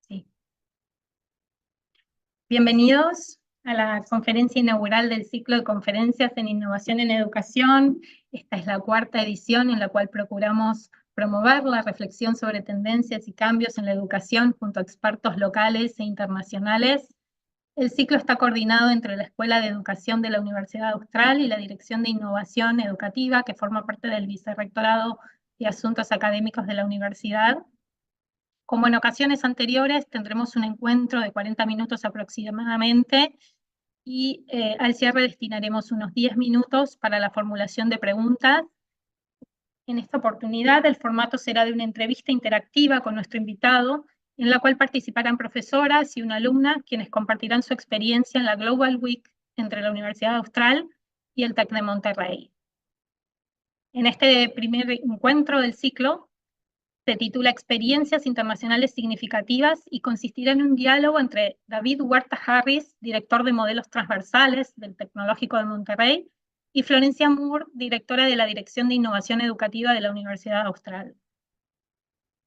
Sí. Bienvenidos a la conferencia inaugural del ciclo de conferencias en innovación en educación. Esta es la cuarta edición en la cual procuramos promover la reflexión sobre tendencias y cambios en la educación junto a expertos locales e internacionales. El ciclo está coordinado entre la Escuela de Educación de la Universidad Austral y la Dirección de Innovación Educativa, que forma parte del Vicerrectorado de Asuntos Académicos de la Universidad. Como en ocasiones anteriores, tendremos un encuentro de 40 minutos aproximadamente y al cierre destinaremos unos 10 minutos para la formulación de preguntas. En esta oportunidad, el formato será de una entrevista interactiva con nuestro invitado, en la cual participarán profesoras y una alumna, quienes compartirán su experiencia en la Global Week entre la Universidad Austral y el TEC de Monterrey. En este primer encuentro del ciclo, se titula Experiencias Internacionales Significativas y consistirá en un diálogo entre David Huerta Harris, director de modelos transversales del Tecnológico de Monterrey, y Florencia Moore, directora de la Dirección de Innovación Educativa de la Universidad Austral.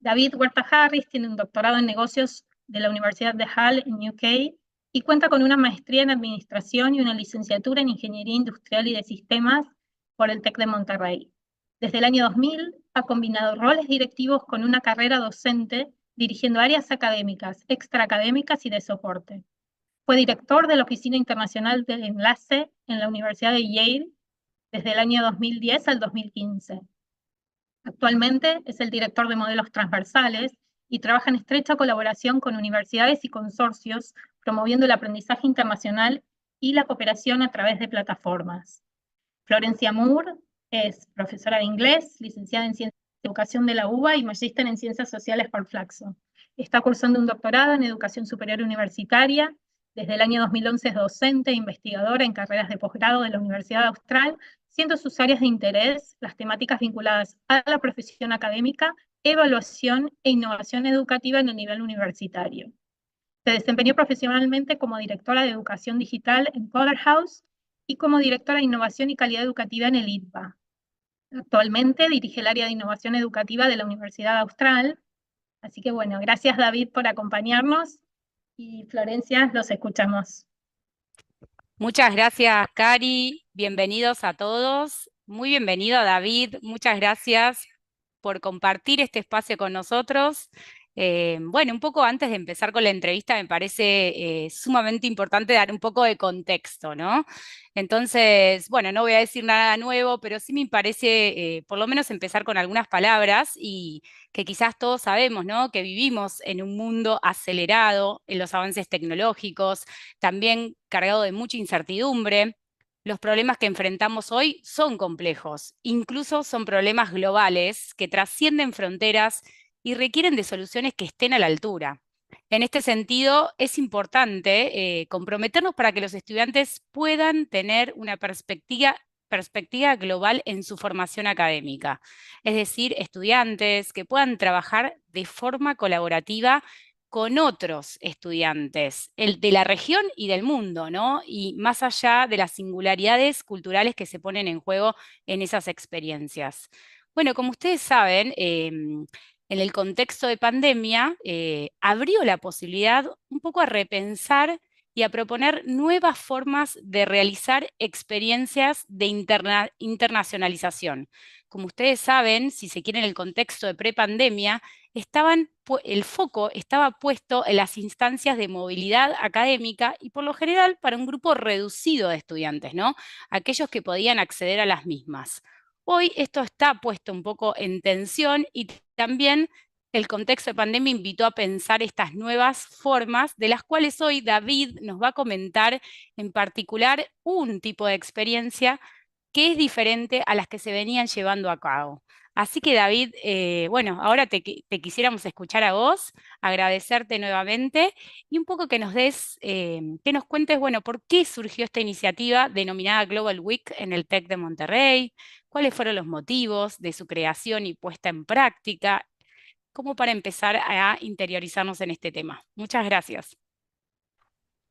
David Huerta Harris tiene un doctorado en negocios de la Universidad de Hull en UK y cuenta con una maestría en administración y una licenciatura en ingeniería industrial y de sistemas por el TEC de Monterrey. Desde el año 2000 ha combinado roles directivos con una carrera docente, dirigiendo áreas académicas, extraacadémicas y de soporte. Fue director de la Oficina Internacional del Enlace en la Universidad de Yale desde el año 2010 al 2015. Actualmente es el director de modelos transversales y trabaja en estrecha colaboración con universidades y consorcios, promoviendo el aprendizaje internacional y la cooperación a través de plataformas. Florencia Moore es profesora de inglés, licenciada en Ciencias de Educación de la UBA y magíster en Ciencias Sociales por Flaxo. Está cursando un doctorado en Educación Superior Universitaria. Desde el año 2011 es docente e investigadora en carreras de posgrado de la Universidad Austral, siendo sus áreas de interés las temáticas vinculadas a la profesión académica, evaluación e innovación educativa en el nivel universitario. Se desempeñó profesionalmente como directora de Educación Digital en Powerhouse y como directora de Innovación y Calidad Educativa en el ITBA. Actualmente dirige el área de Innovación Educativa de la Universidad Austral. Así que bueno, gracias David por acompañarnos y Florencia, los escuchamos. Muchas gracias, Cari. Bienvenidos a todos. Muy bienvenido, David. Muchas gracias por compartir este espacio con nosotros. Bueno, un poco antes de empezar con la entrevista, me parece sumamente importante dar un poco de contexto, ¿no? Entonces, bueno, no voy a decir nada nuevo, pero sí me parece, por lo menos empezar con algunas palabras y que quizás todos sabemos, ¿no? Que vivimos en un mundo acelerado en los avances tecnológicos, también cargado de mucha incertidumbre. Los problemas que enfrentamos hoy son complejos, incluso son problemas globales que trascienden fronteras y requieren de soluciones que estén a la altura. En este sentido, es importante comprometernos para que los estudiantes puedan tener una perspectiva global en su formación académica. Es decir, estudiantes que puedan trabajar de forma colaborativa con otros estudiantes de la región y del mundo, ¿no? Y más allá de las singularidades culturales que se ponen en juego en esas experiencias. Bueno, como ustedes saben, en el contexto de pandemia, abrió la posibilidad un poco a repensar y a proponer nuevas formas de realizar experiencias de internacionalización. Como ustedes saben, si se quiere en el contexto de prepandemia, el foco estaba puesto en las instancias de movilidad académica y por lo general para un grupo reducido de estudiantes, ¿no? Aquellos que podían acceder a las mismas. Hoy esto está puesto un poco en tensión y también el contexto de pandemia invitó a pensar estas nuevas formas, de las cuales hoy David nos va a comentar en particular un tipo de experiencia que es diferente a las que se venían llevando a cabo. Así que David, bueno, ahora te quisiéramos escuchar a vos, agradecerte nuevamente y un poco que nos que nos cuentes, bueno, por qué surgió esta iniciativa denominada Global Week en el TEC de Monterrey, cuáles fueron los motivos de su creación y puesta en práctica, como para empezar a interiorizarnos en este tema. Muchas gracias.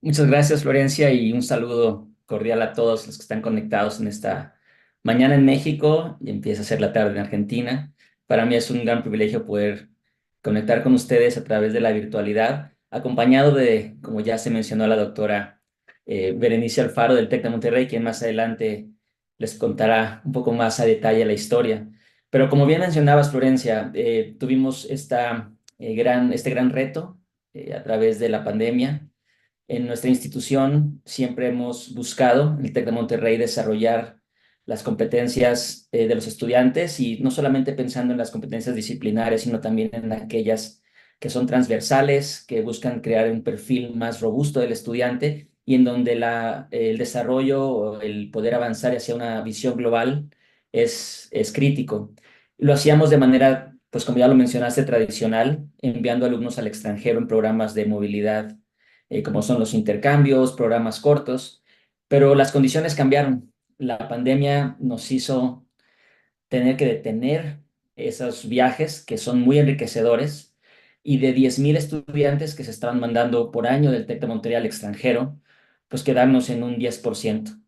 Muchas gracias, Florencia, y un saludo cordial a todos los que están conectados en esta mañana en México y empieza a ser la tarde en Argentina. Para mí es un gran privilegio poder conectar con ustedes a través de la virtualidad, acompañado de, como ya se mencionó, la doctora Berenice Alfaro del TEC de Monterrey, quien más adelante les contará un poco más a detalle la historia. Pero como bien mencionabas, Florencia, tuvimos este gran reto a través de la pandemia. En nuestra institución siempre hemos buscado, en el TEC de Monterrey, desarrollar las competencias de los estudiantes y no solamente pensando en las competencias disciplinares, sino también en aquellas que son transversales, que buscan crear un perfil más robusto del estudiante y en donde el desarrollo o el poder avanzar hacia una visión global es crítico. Lo hacíamos de manera, pues como ya lo mencionaste, tradicional, enviando alumnos al extranjero en programas de movilidad como son los intercambios, programas cortos, pero las condiciones cambiaron. La pandemia nos hizo tener que detener esos viajes que son muy enriquecedores y de 10,000 estudiantes que se estaban mandando por año del TEC de Monterrey al extranjero, pues quedarnos en un 10%.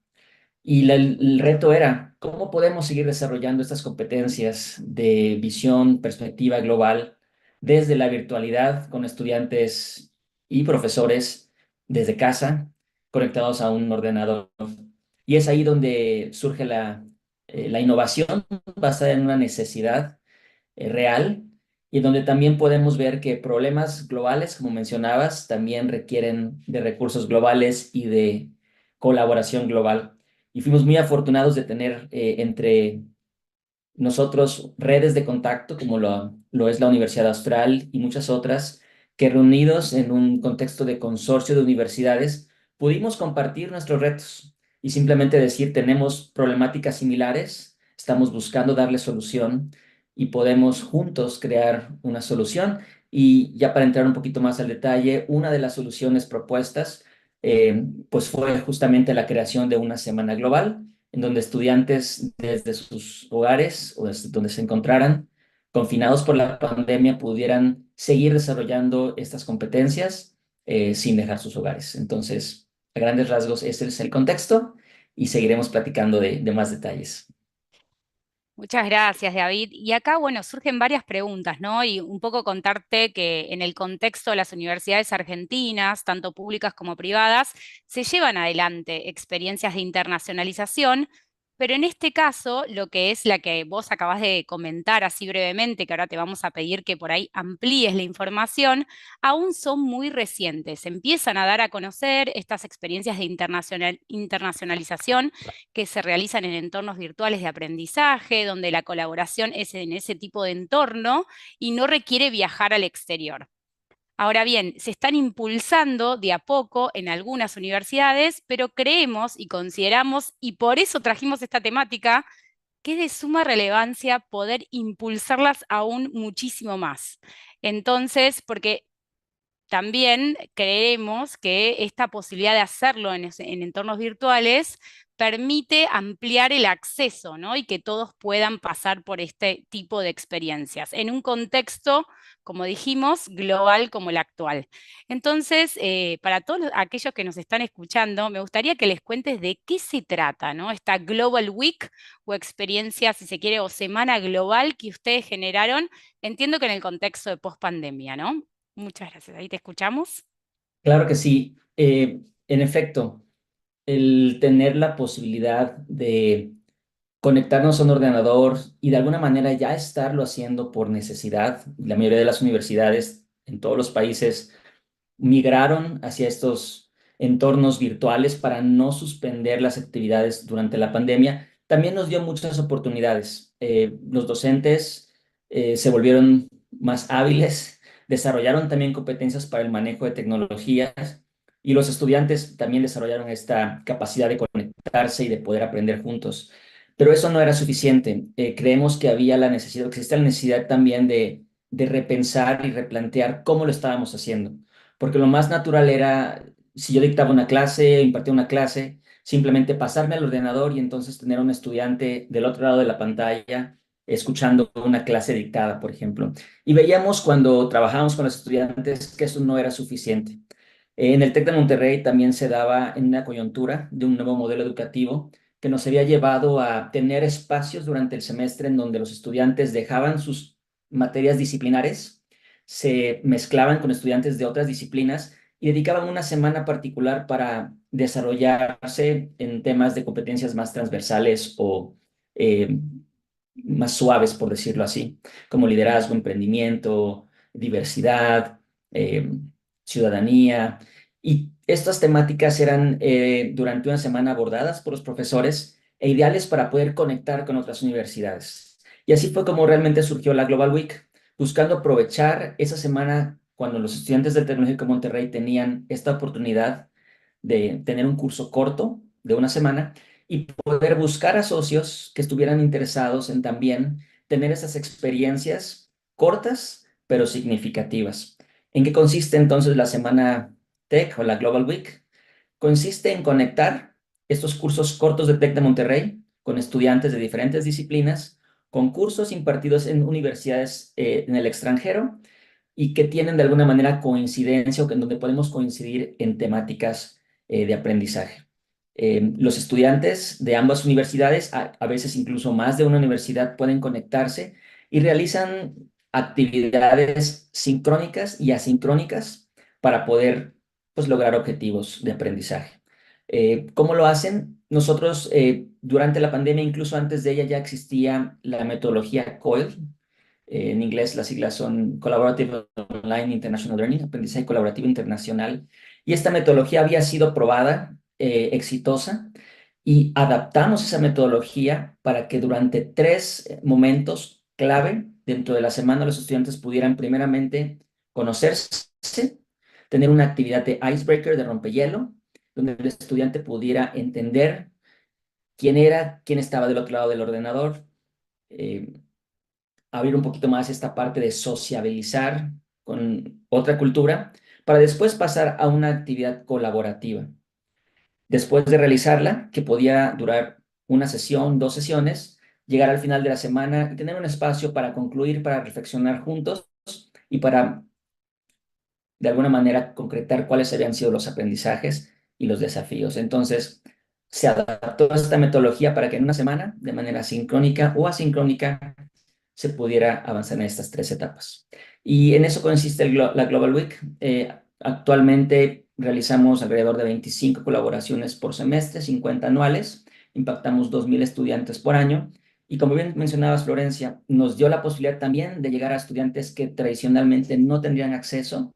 Y el reto era, ¿cómo podemos seguir desarrollando estas competencias de visión, perspectiva global desde la virtualidad con estudiantes y profesores desde casa, conectados a un ordenador? Y es ahí donde surge la innovación basada en una necesidad real y donde también podemos ver que problemas globales, como mencionabas, también requieren de recursos globales y de colaboración global. Y fuimos muy afortunados de tener entre nosotros redes de contacto, como lo es la Universidad Austral y muchas otras, que reunidos en un contexto de consorcio de universidades, pudimos compartir nuestros retos y simplemente decir, tenemos problemáticas similares, estamos buscando darle solución y podemos juntos crear una solución. Y ya para entrar un poquito más al detalle, una de las soluciones propuestas, pues fue justamente la creación de una semana global en donde estudiantes desde sus hogares o desde donde se encontraran confinados por la pandemia pudieran seguir desarrollando estas competencias sin dejar sus hogares. Entonces, a grandes rasgos, ese es el contexto y seguiremos platicando de más detalles. Muchas gracias, David. Y acá, bueno, surgen varias preguntas, ¿no? Y un poco contarte que en el contexto de las universidades argentinas, tanto públicas como privadas, se llevan adelante experiencias de internacionalización, pero en este caso, lo que es la que vos acabas de comentar así brevemente, que ahora te vamos a pedir que por ahí amplíes la información, aún son muy recientes. Se empiezan a dar a conocer estas experiencias de internacionalización que se realizan en entornos virtuales de aprendizaje, donde la colaboración es en ese tipo de entorno y no requiere viajar al exterior. Ahora bien, se están impulsando de a poco en algunas universidades, pero creemos y consideramos, y por eso trajimos esta temática, que es de suma relevancia poder impulsarlas aún muchísimo más. Entonces, porque también creemos que esta posibilidad de hacerlo en entornos virtuales permite ampliar el acceso, ¿no? Y que todos puedan pasar por este tipo de experiencias en un contexto, como dijimos, global como el actual. Entonces, para todos aquellos que nos están escuchando, me gustaría que les cuentes de qué se trata, ¿no? Esta Global Week o experiencia, si se quiere, o semana global que ustedes generaron, entiendo que en el contexto de post-pandemia, ¿no? Muchas gracias. Ahí te escuchamos. Claro que sí. En efecto, el tener la posibilidad de conectarnos a un ordenador y de alguna manera ya estarlo haciendo por necesidad. La mayoría de las universidades en todos los países migraron hacia estos entornos virtuales para no suspender las actividades durante la pandemia. También nos dio muchas oportunidades. Los docentes se volvieron más hábiles, desarrollaron también competencias para el manejo de tecnologías y los estudiantes también desarrollaron esta capacidad de conectarse y de poder aprender juntos. Pero eso no era suficiente. Creemos que había la necesidad, que existe la necesidad también de repensar y replantear cómo lo estábamos haciendo porque lo más natural era, si yo dictaba una clase, impartía una clase, simplemente pasarme al ordenador y entonces tener a un estudiante del otro lado de la pantalla escuchando una clase dictada, por ejemplo. Y veíamos cuando trabajábamos con los estudiantes que eso no era suficiente. En el TEC de Monterrey también se daba en una coyuntura de un nuevo modelo educativo que nos había llevado a tener espacios durante el semestre en donde los estudiantes dejaban sus materias disciplinares, se mezclaban con estudiantes de otras disciplinas y dedicaban una semana particular para desarrollarse en temas de competencias más transversales o más suaves, por decirlo así, como liderazgo, emprendimiento, diversidad, eh, ciudadanía. Y estas temáticas eran durante una semana abordadas por los profesores e ideales para poder conectar con otras universidades. Y así fue como realmente surgió la Global Week, buscando aprovechar esa semana cuando los estudiantes del Tecnológico de Monterrey tenían esta oportunidad de tener un curso corto de una semana y poder buscar a socios que estuvieran interesados en también tener esas experiencias cortas pero significativas. ¿En qué consiste entonces la semana Tech o la Global Week? Consiste en conectar estos cursos cortos de Tec de Monterrey con estudiantes de diferentes disciplinas, con cursos impartidos en universidades en el extranjero y que tienen de alguna manera coincidencia o en donde podemos coincidir en temáticas de aprendizaje. Los estudiantes de ambas universidades, a veces incluso más de una universidad, pueden conectarse y realizan actividades sincrónicas y asincrónicas para poder pues, lograr objetivos de aprendizaje. ¿Cómo lo hacen? Nosotros durante la pandemia, incluso antes de ella, ya existía la metodología COIL. En inglés las siglas son Collaborative Online International Learning, aprendizaje colaborativo internacional. Y esta metodología había sido probada, exitosa, y adaptamos esa metodología para que durante 3 momentos clave dentro de la semana los estudiantes pudieran primeramente conocerse, tener una actividad de icebreaker, de rompehielo, donde el estudiante pudiera entender quién era, quién estaba del otro lado del ordenador, eh, abrir un poquito más esta parte de sociabilizar con otra cultura, para después pasar a una actividad colaborativa. Después de realizarla, que podía durar una sesión, 2 sesiones, llegar al final de la semana y tener un espacio para concluir, para reflexionar juntos y para, de alguna manera, concretar cuáles habían sido los aprendizajes y los desafíos. Entonces, se adaptó esta metodología para que en una semana, de manera sincrónica o asincrónica, se pudiera avanzar en estas 3 etapas. Y en eso consiste la Global Week. Actualmente realizamos alrededor de 25 colaboraciones por semestre, 50 anuales, impactamos 2,000 estudiantes por año. Y como bien mencionabas, Florencia, nos dio la posibilidad también de llegar a estudiantes que tradicionalmente no tendrían acceso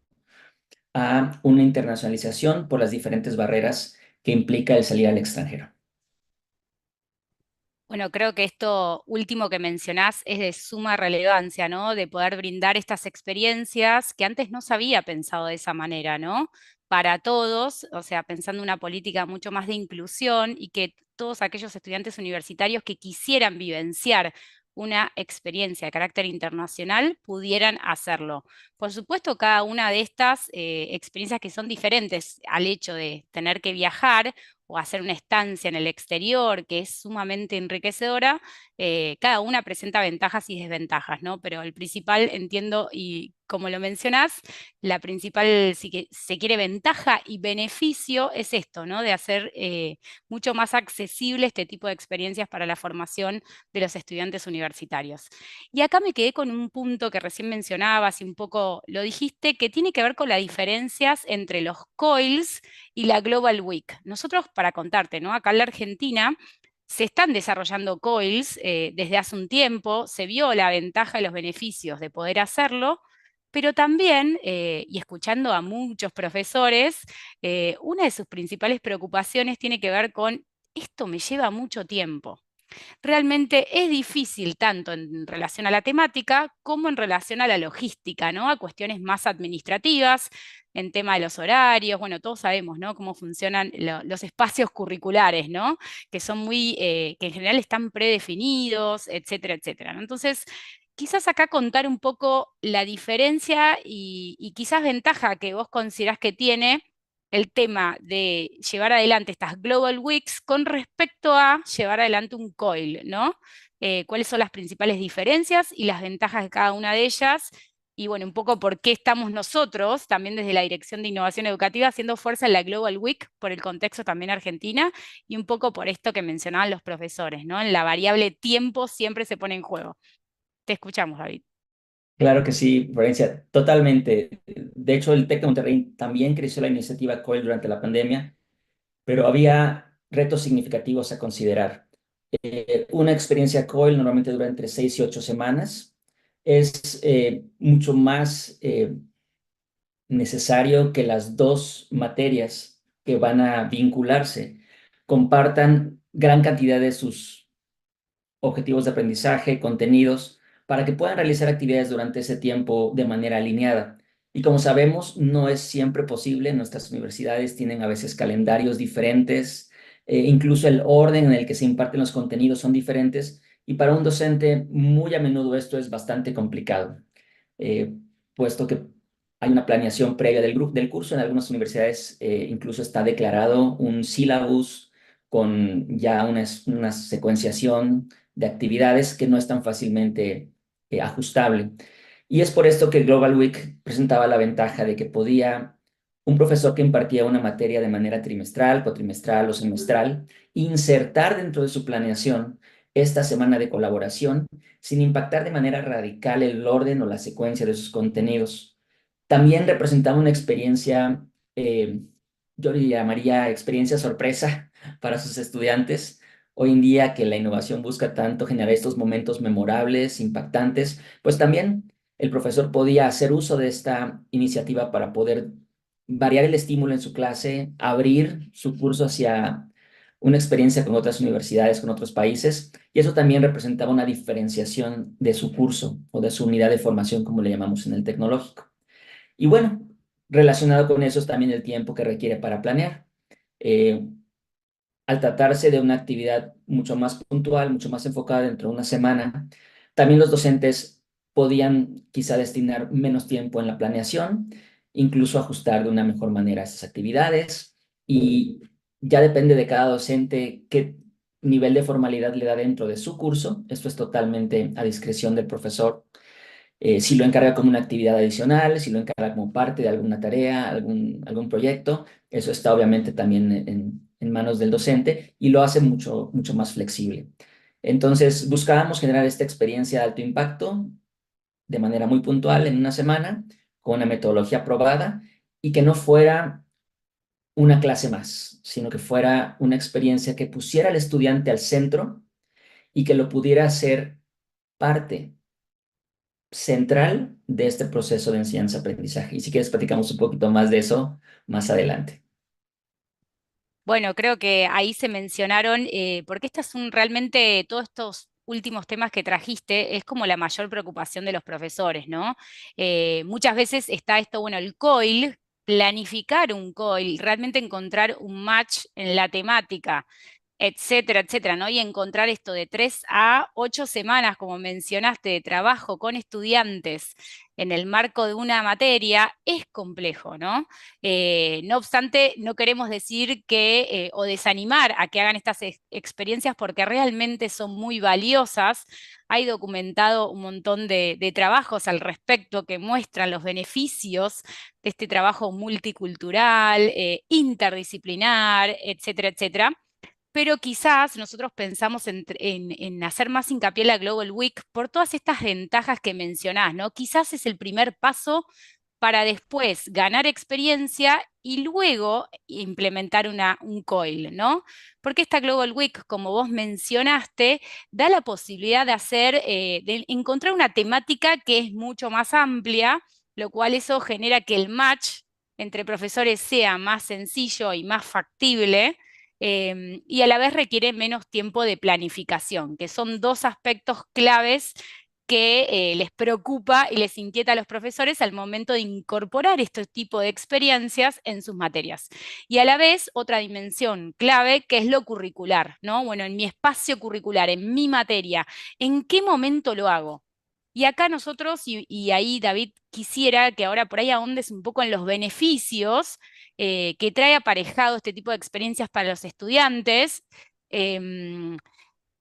a una internacionalización por las diferentes barreras que implica el salir al extranjero. Bueno, creo que esto último que mencionás es de suma relevancia, ¿no? De poder brindar estas experiencias que antes no se había pensado de esa manera, ¿no? Para todos, o sea, pensando una política mucho más de inclusión y que todos aquellos estudiantes universitarios que quisieran vivenciar una experiencia de carácter internacional pudieran hacerlo. Por supuesto, cada una de estas experiencias que son diferentes al hecho de tener que viajar o hacer una estancia en el exterior, que es sumamente enriquecedora, cada una presenta ventajas y desventajas, ¿no? Pero el principal, entiendo, y como lo mencionás, la principal, si que se quiere, ventaja y beneficio es esto, ¿no? De hacer mucho más accesible este tipo de experiencias para la formación de los estudiantes universitarios. Y acá me quedé con un punto que recién mencionabas y un poco lo dijiste, que tiene que ver con las diferencias entre los COILs y la Global Week. Nosotros, para contarte, ¿no? Acá en la Argentina se están desarrollando COILs desde hace un tiempo, se vio la ventaja y los beneficios de poder hacerlo, pero también, y escuchando a muchos profesores, una de sus principales preocupaciones tiene que ver con esto me lleva mucho tiempo. Realmente es difícil tanto en relación a la temática como en relación a la logística, ¿no? A cuestiones más administrativas, en tema de los horarios, bueno, todos sabemos, ¿no? Cómo funcionan los espacios curriculares, ¿no? Que son muy, que en general están predefinidos, etcétera, etcétera, ¿no? Entonces, quizás acá contar un poco la diferencia y quizás ventaja que vos considerás que tiene el tema de llevar adelante estas Global Weeks con respecto a llevar adelante un COIL, ¿no? Cuáles son las principales diferencias y las ventajas de cada una de ellas, y bueno, un poco por qué estamos nosotros, también desde la Dirección de Innovación Educativa, haciendo fuerza en la Global Week, por el contexto también argentina, y un poco por esto que mencionaban los profesores, ¿no? En la variable tiempo siempre se pone en juego. Te escuchamos, David. Claro que sí, Florencia, totalmente. De hecho, el TEC de Monterrey también creció la iniciativa COIL durante la pandemia, pero había retos significativos a considerar. Una experiencia COIL normalmente dura entre 6 y 8 semanas. Es mucho más necesario que las dos materias que van a vincularse compartan gran cantidad de sus objetivos de aprendizaje, contenidos, para que puedan realizar actividades durante ese tiempo de manera alineada. Y como sabemos, no es siempre posible. Nuestras universidades tienen a veces calendarios diferentes, incluso el orden en el que se imparten los contenidos son diferentes. Y para un docente, muy a menudo esto es bastante complicado, eh, puesto que hay una planeación previa del curso. En algunas universidades incluso está declarado un syllabus con ya una secuenciación de actividades que no es tan fácilmente ajustable. Y es por esto que Global Week presentaba la ventaja de que podía un profesor que impartía una materia de manera trimestral, cuatrimestral o semestral insertar dentro de su planeación esta semana de colaboración sin impactar de manera radical el orden o la secuencia de sus contenidos. También representaba una experiencia, yo le llamaría experiencia sorpresa para sus estudiantes. Hoy en día que la innovación busca tanto generar estos momentos memorables, impactantes, pues también el profesor podía hacer uso de esta iniciativa para poder variar el estímulo en su clase, abrir su curso hacia una experiencia con otras universidades, con otros países, y eso también representaba una diferenciación de su curso o de su unidad de formación, como le llamamos en el tecnológico. Y bueno, relacionado con eso es también el tiempo que requiere para planear. Eh, Al tratarse de una actividad mucho más puntual, mucho más enfocada dentro de una semana, también los docentes podían quizá destinar menos tiempo en la planeación, incluso ajustar de una mejor manera esas actividades, y ya depende de cada docente qué nivel de formalidad le da dentro de su curso. Esto es totalmente a discreción del profesor. Si lo encarga como una actividad adicional, si lo encarga como parte de alguna tarea, algún proyecto, eso está obviamente también en manos del docente y lo hace mucho, mucho más flexible. Entonces, buscábamos generar esta experiencia de alto impacto de manera muy puntual en una semana, con una metodología probada y que no fuera una clase más, sino que fuera una experiencia que pusiera al estudiante al centro y que lo pudiera hacer parte central de este proceso de enseñanza-aprendizaje. Y si quieres, platicamos un poquito más de eso más adelante. Bueno, creo que ahí se mencionaron, porque estas son realmente todos estos últimos temas que trajiste, es como la mayor preocupación de los profesores, ¿no? Muchas veces está esto, bueno, el COIL, planificar un COIL, realmente encontrar un match en la temática, etcétera, etcétera, ¿no? Y encontrar esto de 3 a 8 semanas, como mencionaste, de trabajo con estudiantes en el marco de una materia, es complejo, ¿no? No obstante, no queremos decir que, o desanimar a que hagan estas experiencias porque realmente son muy valiosas. Hay documentado un montón de trabajos al respecto que muestran los beneficios de este trabajo multicultural, interdisciplinar, etcétera, etcétera. Pero quizás nosotros pensamos en hacer más hincapié en la Global Week por todas estas ventajas que mencionás, ¿no? Quizás es el primer paso para después ganar experiencia y luego implementar un COIL, ¿no? Porque esta Global Week, como vos mencionaste, da la posibilidad de de encontrar una temática que es mucho más amplia, lo cual eso genera que el match entre profesores sea más sencillo y más factible, y a la vez requiere menos tiempo de planificación, que son dos aspectos claves que les preocupa y les inquieta a los profesores al momento de incorporar este tipo de experiencias en sus materias. Y a la vez, otra dimensión clave que es lo curricular, ¿no? Bueno, en mi espacio curricular, en mi materia, ¿en qué momento lo hago? Y acá nosotros, y ahí David quisiera que ahora por ahí ahondes un poco en los beneficios que trae aparejado este tipo de experiencias para los estudiantes,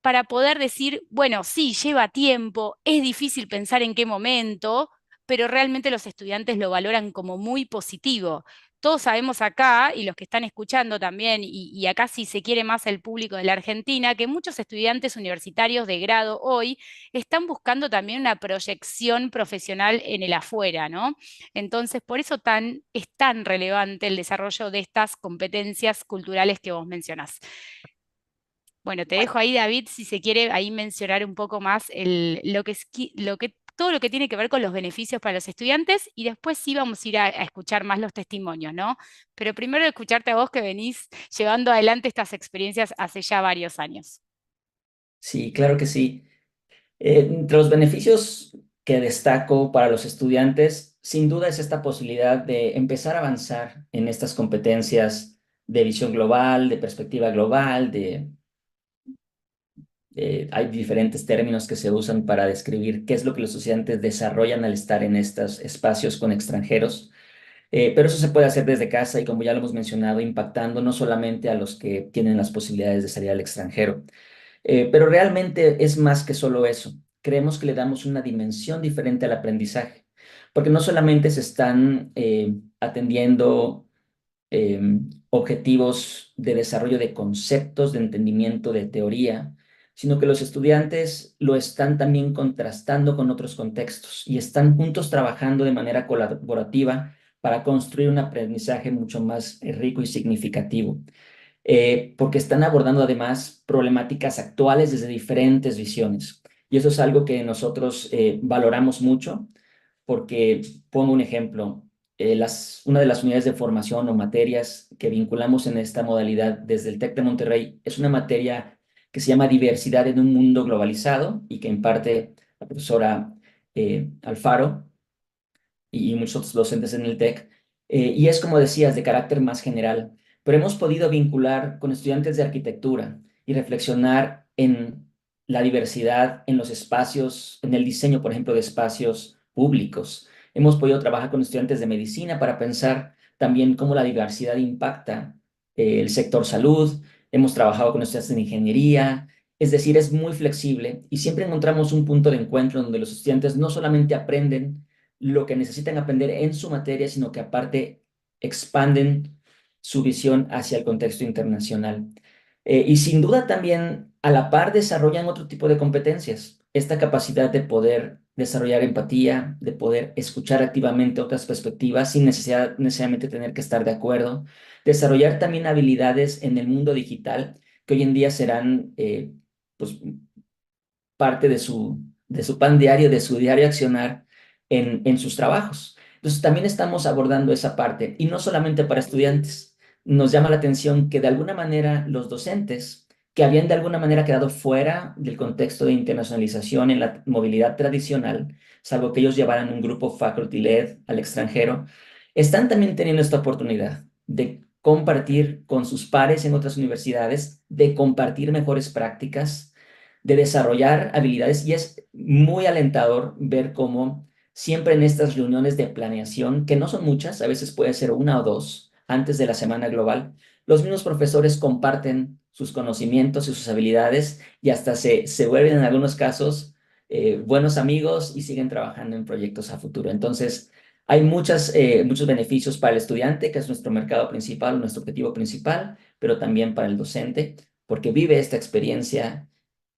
para poder decir, bueno, sí, lleva tiempo, es difícil pensar en qué momento, pero realmente los estudiantes lo valoran como muy positivo. Todos sabemos acá, y los que están escuchando también, y acá si se quiere más el público de la Argentina, que muchos estudiantes universitarios de grado hoy están buscando también una proyección profesional en el afuera, ¿no? Entonces, por eso es tan relevante el desarrollo de estas competencias culturales que vos mencionás. Bueno, te dejo ahí, David, si se quiere ahí mencionar un poco más todo lo que tiene que ver con los beneficios para los estudiantes, y después sí vamos a ir a escuchar más los testimonios, ¿no? Pero primero escucharte a vos, que venís llevando adelante estas experiencias hace ya varios años. Sí, claro que sí. Entre los beneficios que destaco para los estudiantes, sin duda es esta posibilidad de empezar a avanzar en estas competencias de visión global, de perspectiva global, hay diferentes términos que se usan para describir qué es lo que los estudiantes desarrollan al estar en estos espacios con extranjeros. Pero eso se puede hacer desde casa y, como ya lo hemos mencionado, impactando no solamente a los que tienen las posibilidades de salir al extranjero. Pero realmente es más que solo eso. Creemos que le damos una dimensión diferente al aprendizaje, porque no solamente se están atendiendo objetivos de desarrollo de conceptos, de entendimiento de teoría, sino que los estudiantes lo están también contrastando con otros contextos y están juntos trabajando de manera colaborativa para construir un aprendizaje mucho más rico y significativo, porque están abordando además problemáticas actuales desde diferentes visiones. Y eso es algo que nosotros valoramos mucho, porque pongo un ejemplo. Una de las unidades de formación o materias que vinculamos en esta modalidad desde el TEC de Monterrey es una materia que se llama Diversidad en un mundo globalizado, y que imparte la profesora Alfaro y muchos otros docentes en el TEC. Y es, como decías, de carácter más general, pero hemos podido vincular con estudiantes de arquitectura y reflexionar en la diversidad en los espacios, en el diseño, por ejemplo, de espacios públicos. Hemos podido trabajar con estudiantes de medicina para pensar también cómo la diversidad impacta el sector salud. Hemos trabajado con estudiantes de ingeniería. Es decir, es muy flexible y siempre encontramos un punto de encuentro donde los estudiantes no solamente aprenden lo que necesitan aprender en su materia, sino que aparte expanden su visión hacia el contexto internacional. Y sin duda también a la par desarrollan otro tipo de competencias, esta capacidad de poder desarrollar empatía, de poder escuchar activamente otras perspectivas sin necesidad necesariamente tener que estar de acuerdo, desarrollar también habilidades en el mundo digital que hoy en día serán pues, parte de su pan diario, de su diario accionar en sus trabajos. Entonces, también estamos abordando esa parte, y no solamente para estudiantes. Nos llama la atención que de alguna manera los docentes, que habían de alguna manera quedado fuera del contexto de internacionalización en la movilidad tradicional, salvo que ellos llevaran un grupo faculty-led al extranjero, están también teniendo esta oportunidad de compartir con sus pares en otras universidades, de compartir mejores prácticas, de desarrollar habilidades, y es muy alentador ver cómo siempre en estas reuniones de planeación, que no son muchas, a veces puede ser una o dos antes de la Semana Global, los mismos profesores comparten sus conocimientos y sus habilidades, y hasta se vuelven en algunos casos buenos amigos y siguen trabajando en proyectos a futuro. Entonces, hay muchos beneficios para el estudiante, que es nuestro mercado principal, nuestro objetivo principal, pero también para el docente, porque vive esta experiencia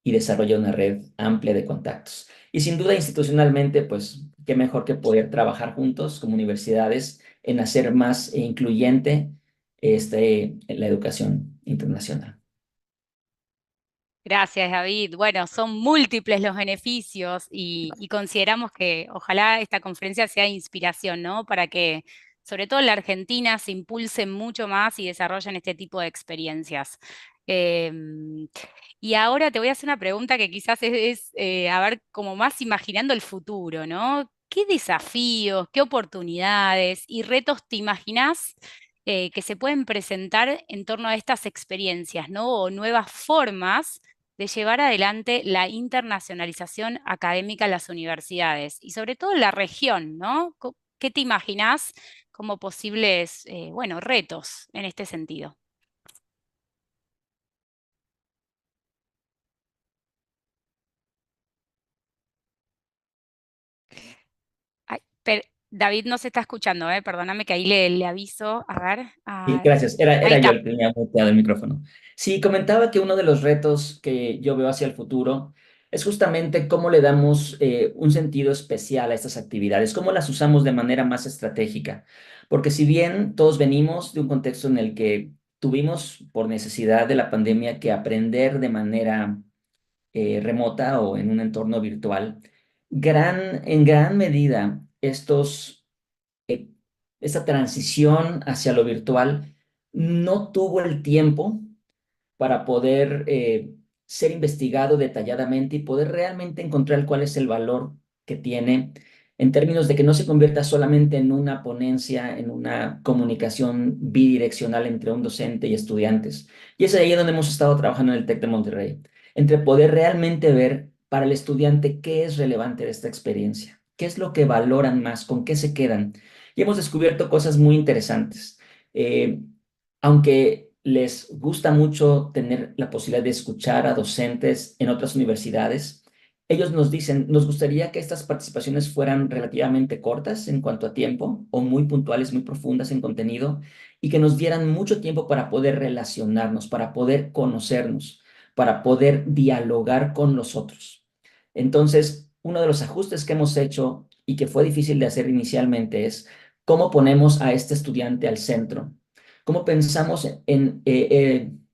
y desarrolla una red amplia de contactos. Y sin duda, institucionalmente, pues qué mejor que poder trabajar juntos como universidades en hacer más incluyente la educación internacional. Gracias, David. Bueno, son múltiples los beneficios, y consideramos que ojalá esta conferencia sea de inspiración, ¿no? Para que, sobre todo en la Argentina, se impulsen mucho más y desarrollen este tipo de experiencias. Y ahora te voy a hacer una pregunta que quizás a ver, como más imaginando el futuro, ¿no? ¿Qué desafíos, qué oportunidades y retos te imaginás que se pueden presentar en torno a estas experiencias, ¿no? O nuevas formas de llevar adelante la internacionalización académica en las universidades y sobre todo en la región, ¿no? ¿Qué te imaginás como posibles, bueno, retos en este sentido. Ay, David no se está escuchando, perdóname que ahí le aviso. A ver, Sí, gracias. ahí Era yo está. el que tenía muteado el micrófono. Sí, comentaba que uno de los retos que yo veo hacia el futuro es justamente cómo le damos un sentido especial a estas actividades, cómo las usamos de manera más estratégica. Porque si bien todos venimos de un contexto en el que tuvimos, por necesidad de la pandemia, que aprender de manera remota o en un entorno virtual, en gran medida eh, esta transición hacia lo virtual no tuvo el tiempo para poder ser investigado detalladamente y poder realmente encontrar cuál es el valor que tiene en términos de que no se convierta solamente en una ponencia, en una comunicación bidireccional entre un docente y estudiantes. Y es ahí donde hemos estado trabajando en el TEC de Monterrey, entre poder realmente ver para el estudiante qué es relevante de esta experiencia, qué es lo que valoran más, con qué se quedan. Y hemos descubierto cosas muy interesantes. Eh, Aunque les gusta mucho tener la posibilidad de escuchar a docentes en otras universidades, ellos nos dicen, nos gustaría que estas participaciones fueran relativamente cortas en cuanto a tiempo o muy puntuales, muy profundas en contenido y que nos dieran mucho tiempo para poder relacionarnos, para poder conocernos, para poder dialogar con los otros. Entonces, uno de los ajustes que hemos hecho y que fue difícil de hacer inicialmente es cómo ponemos a este estudiante al centro, cómo pensamos en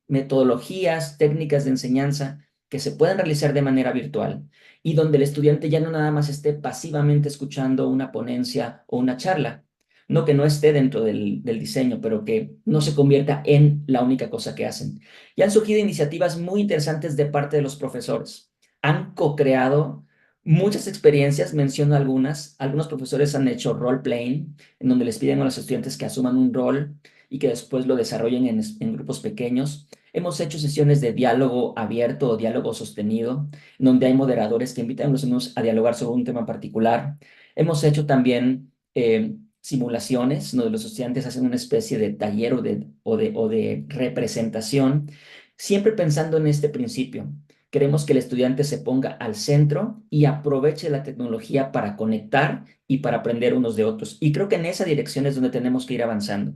metodologías, técnicas de enseñanza que se puedan realizar de manera virtual y donde el estudiante ya no nada más esté pasivamente escuchando una ponencia o una charla, no que no esté dentro del diseño, pero que no se convierta en la única cosa que hacen. Y han surgido iniciativas muy interesantes de parte de los profesores. Han co-creado muchas experiencias, menciono algunas. Algunos profesores han hecho role-playing, en donde les piden a los estudiantes que asuman un rol y que después lo desarrollen en grupos pequeños. Hemos hecho sesiones de diálogo abierto o diálogo sostenido, donde hay moderadores que invitan a los alumnos a dialogar sobre un tema particular. Hemos hecho también simulaciones, donde los estudiantes hacen una especie de taller o de representación, siempre pensando en este principio. Queremos que el estudiante se ponga al centro y aproveche la tecnología para conectar y para aprender unos de otros. Y creo que en esa dirección es donde tenemos que ir avanzando.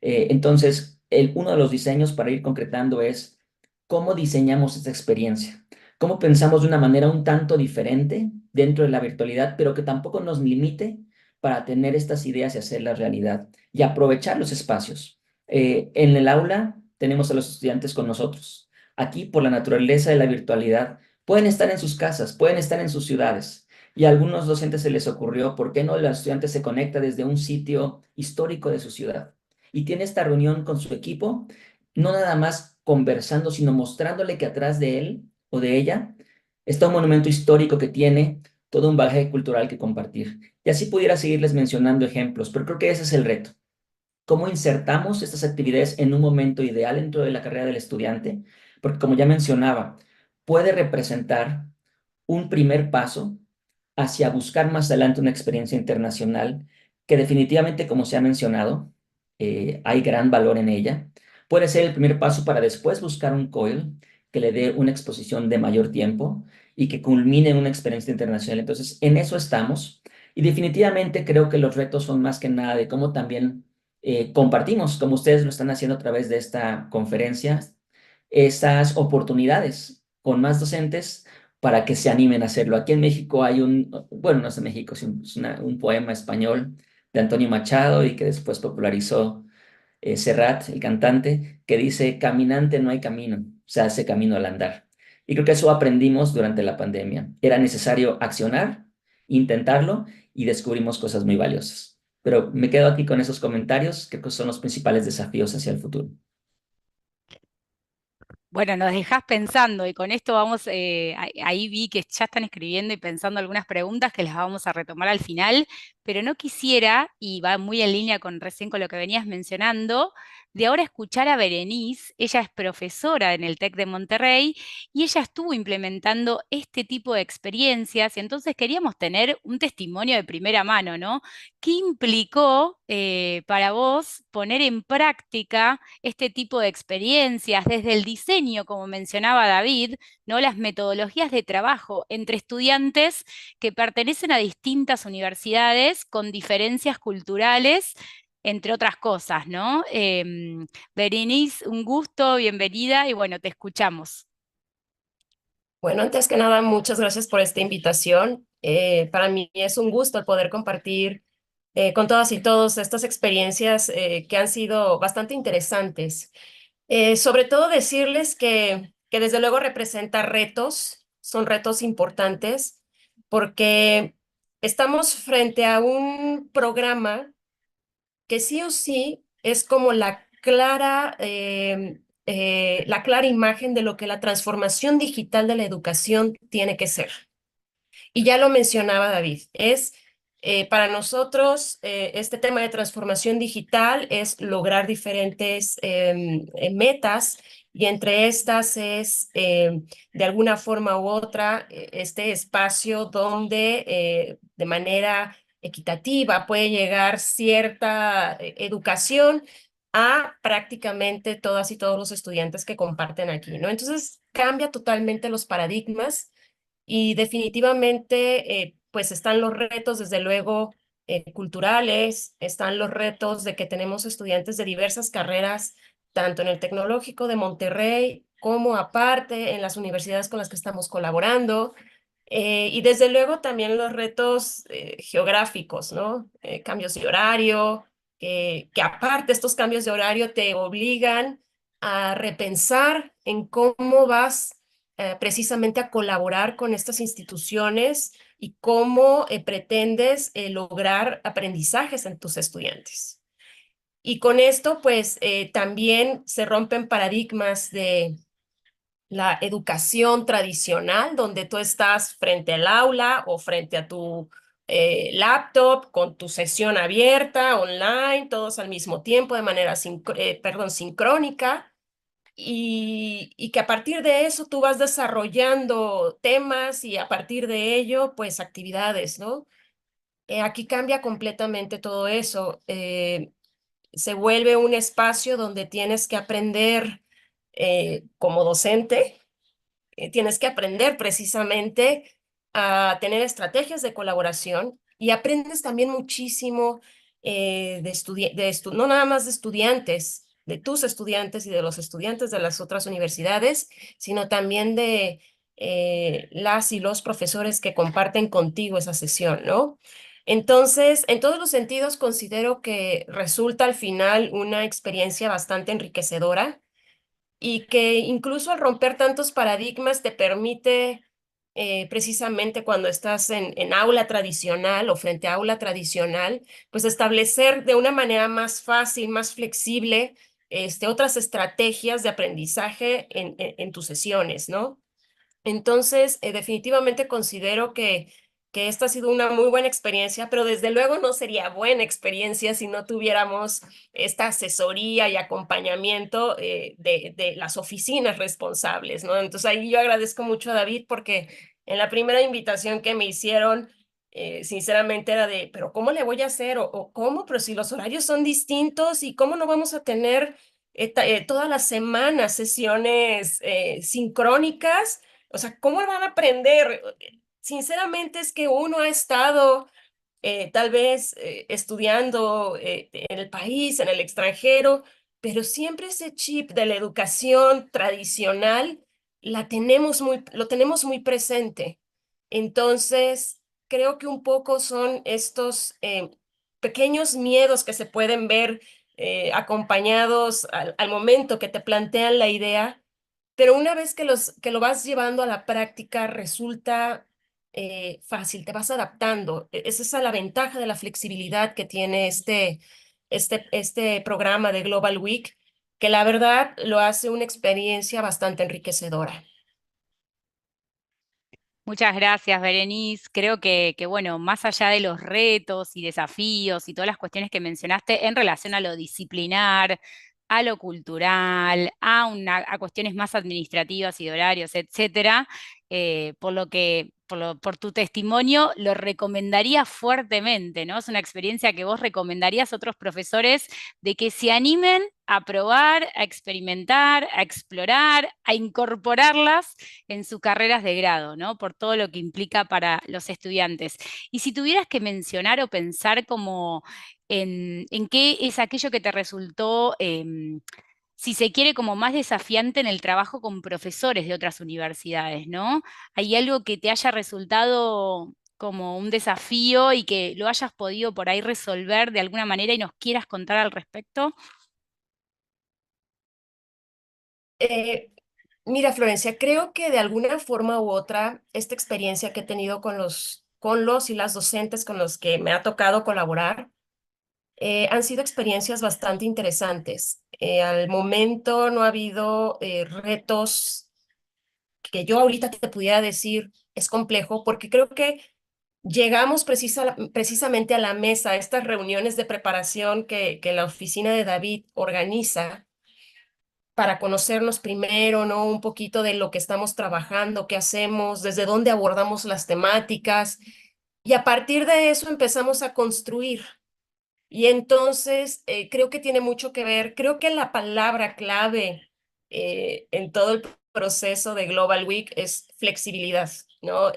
Entonces, uno de los diseños para ir concretando es cómo diseñamos esta experiencia, cómo pensamos de una manera un tanto diferente dentro de la virtualidad, pero que tampoco nos limite para tener estas ideas y hacerlas realidad y aprovechar los espacios. En el aula tenemos a los estudiantes con nosotros. Aquí, por la naturaleza de la virtualidad, pueden estar en sus casas, pueden estar en sus ciudades. Y a algunos docentes se les ocurrió, ¿por qué no el estudiante se conecta desde un sitio histórico de su ciudad? Y tiene esta reunión con su equipo, no nada más conversando, sino mostrándole que atrás de él o de ella está un monumento histórico que tiene todo un bagaje cultural que compartir. Y así pudiera seguirles mencionando ejemplos, pero creo que ese es el reto. ¿Cómo insertamos estas actividades en un momento ideal dentro de la carrera del estudiante? Porque como ya mencionaba, puede representar un primer paso hacia buscar más adelante una experiencia internacional que definitivamente, como se ha mencionado, hay gran valor en ella. Puede ser el primer paso para después buscar un COIL que le dé una exposición de mayor tiempo y que culmine en una experiencia internacional. Entonces, en eso estamos. Y definitivamente creo que los retos son más que nada de cómo también compartimos, como ustedes lo están haciendo a través de esta conferencia, esas oportunidades con más docentes para que se animen a hacerlo. Aquí en México hay bueno, no es de México, es un poema español de Antonio Machado y que después popularizó Serrat, el cantante, que dice, caminante no hay camino, se hace camino al andar. Y creo que eso aprendimos durante la pandemia. Era necesario accionar, intentarlo y descubrimos cosas muy valiosas. Pero me quedo aquí con esos comentarios, que son los principales desafíos hacia el futuro. Bueno, nos dejás pensando y con esto vamos, ahí vi que ya están escribiendo y pensando algunas preguntas que las vamos a retomar al final, pero no quisiera, y va muy en línea con recién con lo que venías mencionando, de ahora escuchar a Berenice. Ella es profesora en el TEC de Monterrey y ella estuvo implementando este tipo de experiencias, y entonces queríamos tener un testimonio de primera mano, ¿no? ¿Qué implicó para vos poner en práctica este tipo de experiencias desde el diseño, como mencionaba David, ¿no? Las metodologías de trabajo entre estudiantes que pertenecen a distintas universidades con diferencias culturales, entre otras cosas, ¿no? Berenice, un gusto, bienvenida y bueno, te escuchamos. Bueno, antes que nada, muchas gracias por esta invitación. Para mí es un gusto el poder compartir con todas y todos estas experiencias que han sido bastante interesantes. Sobre todo decirles que desde luego representa retos, son retos importantes, porque estamos frente a un programa que sí o sí es como la clara imagen de lo que la transformación digital de la educación tiene que ser. Y ya lo mencionaba David, es para nosotros este tema de transformación digital es lograr diferentes metas, y entre estas es de alguna forma u otra este espacio donde de manera equitativa puede llegar cierta educación a prácticamente todas y todos los estudiantes que comparten aquí, ¿no? Entonces cambia totalmente los paradigmas. Y definitivamente, pues están los retos, desde luego, culturales, están los retos de que tenemos estudiantes de diversas carreras, tanto en el Tecnológico de Monterrey como aparte en las universidades con las que estamos colaborando. Y desde luego también los retos geográficos, ¿no? Cambios de horario, que aparte estos cambios de horario te obligan a repensar en cómo vas precisamente a colaborar con estas instituciones y cómo pretendes lograr aprendizajes en tus estudiantes. Y con esto, pues, también se rompen paradigmas de la educación tradicional, donde tú estás frente al aula o frente a tu laptop con tu sesión abierta, online, todos al mismo tiempo, de manera sincrónica, y que a partir de eso tú vas desarrollando temas y a partir de ello, pues actividades, ¿no? Aquí cambia completamente todo eso. Se vuelve un espacio donde tienes que aprender como docente, tienes que aprender precisamente a tener estrategias de colaboración y aprendes también muchísimo no nada más de estudiantes, de tus estudiantes y de los estudiantes de las otras universidades, sino también de las y los profesores que comparten contigo esa sesión, ¿no? Entonces, en todos los sentidos, considero que resulta al final una experiencia bastante enriquecedora y que incluso al romper tantos paradigmas te permite precisamente cuando estás en aula tradicional o frente a aula tradicional, pues establecer de una manera más fácil, más flexible, otras estrategias de aprendizaje en tus sesiones, ¿no? Entonces, definitivamente considero que esta ha sido una muy buena experiencia, pero desde luego no sería buena experiencia si no tuviéramos esta asesoría y acompañamiento de las oficinas responsables, ¿no? Entonces ahí yo agradezco mucho a David porque en la primera invitación que me hicieron, sinceramente era de, pero ¿cómo le voy a hacer? O ¿cómo? Pero si los horarios son distintos y cómo no vamos a tener todas las semanas sesiones sincrónicas. O sea, ¿cómo van a aprender? Sinceramente es que uno ha estado tal vez estudiando en el país, en el extranjero, pero siempre ese chip de la educación tradicional lo tenemos muy presente. Entonces, creo que un poco son estos pequeños miedos que se pueden ver acompañados al momento que te plantean la idea, pero una vez que lo vas llevando a la práctica, resulta fácil, te vas adaptando. Es esa la ventaja de la flexibilidad que tiene este programa de Global Week, que la verdad lo hace una experiencia bastante enriquecedora. Muchas gracias, Berenice. Creo que, bueno, más allá de los retos y desafíos y todas las cuestiones que mencionaste en relación a lo disciplinar, a lo cultural, a cuestiones más administrativas y de horarios, etcétera, por lo que, por tu testimonio, lo recomendaría fuertemente, ¿no? Es una experiencia que vos recomendarías a otros profesores de que se animen a probar, a experimentar, a explorar, a incorporarlas en sus carreras de grado, ¿no? Por todo lo que implica para los estudiantes. Y si tuvieras que mencionar o pensar como en qué es aquello que te resultó, si se quiere, como más desafiante en el trabajo con profesores de otras universidades, ¿no? ¿Hay algo que te haya resultado como un desafío y que lo hayas podido por ahí resolver de alguna manera y nos quieras contar al respecto? Eh, Mira, Florencia, creo que de alguna forma u otra, esta experiencia que he tenido con los y las docentes con los que me ha tocado colaborar, han sido experiencias bastante interesantes. Al momento no ha habido retos que yo ahorita te pudiera decir es complejo, porque creo que llegamos precisamente a la mesa, a estas reuniones de preparación que la oficina de David organiza para conocernos primero, ¿no? Un poquito de lo que estamos trabajando, qué hacemos, desde dónde abordamos las temáticas, y a partir de eso empezamos a construir. Y entonces creo que tiene mucho que ver, creo que la palabra clave en todo el proceso de Global Week es flexibilidad, ¿no?